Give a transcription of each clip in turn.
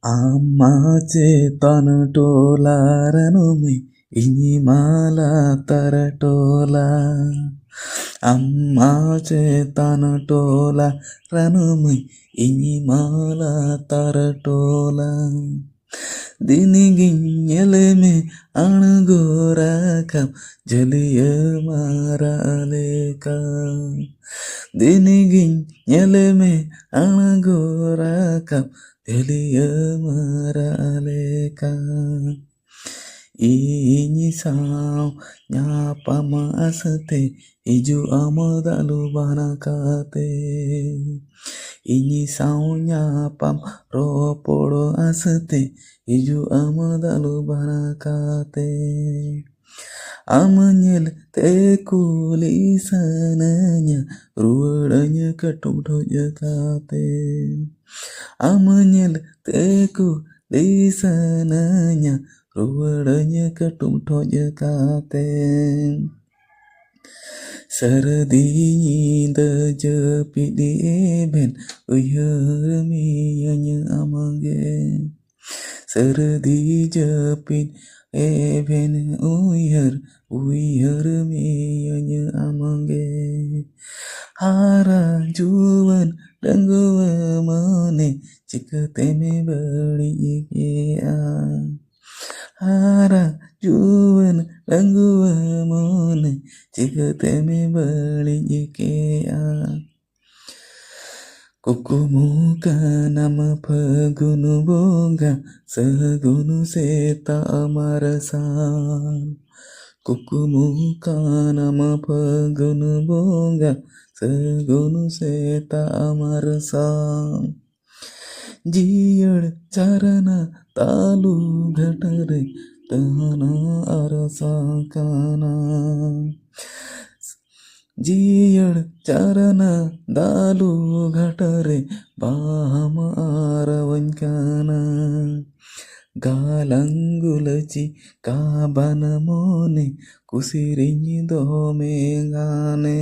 Amace tantola ranumi ini mala taratola. Amace tantola ranumi ini mala taratola. ದಿನಿಗಿಂಯಲೆಮೆ ಅಣಗೋರಾಕ ಜಲಿಯ ಮಾರಾಲೇಕ ದಿನಿಗಿಂಯಲೆಮೆ ಅಣಗೋರಾಕ ಜಲಿಯ ಮಾರಾಲೇಕ Inyi sao nyapama asate iju amadalu banakate. Inyi sao nyapam ropodo asate iju amadalu banakate. Amanyel tekuli sananya ruadanya katumto jakate. Amanyel tekuli sananya ruadanya katumto jakate. Saradiinda japidi eben uyarmiyanya amange. Saradi japid eben uyarmiyanya amange. Hara juwan dangwa mane cikateme bari ikea. Hara juwan dangwa mane cikateme bari ikea. Kukumuka nama pagunu bonga sagunu seta amarasan. Kukumuka nama pagunu bonga sagunu seta amarasan. Jiyad charana talu ghatare tahana arasakana. Jiyad charana dalu ghatare bahama aravankana. Galangulachi kabanamone kusirinyi domengane.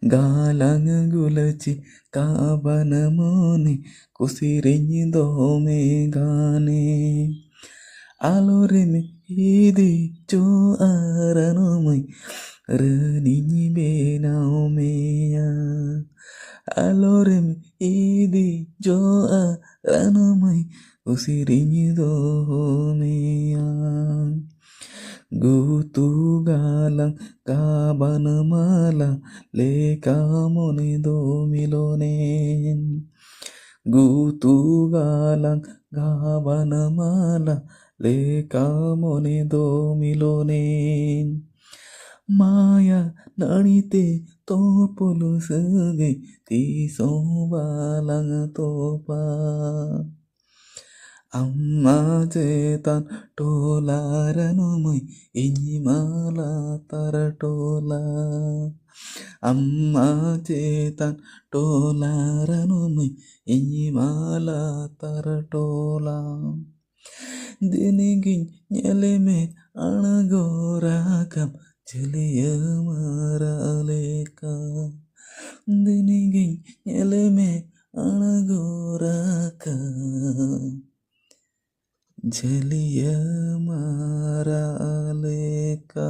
Galangulachi kabanamone kusirinyi domengane. Aloreme idi cho aranomai raninyi benaumeya. Aloreme idi cho aranomai kusirinyi domeya. Gutu galang kabanamala lekamone domilonen. Gutu galang kabanamala lekamone domilonen. Maya nanite topulu segai tiso balang topa. Amma cetan tola ranumai ini mala taratola. Amma cetan tola ranumai ini mala taratola. Dinigin nyeleme anagorakam jaliya maraleka. Dinigin nyeleme anagorakam जलिया मारा लेका।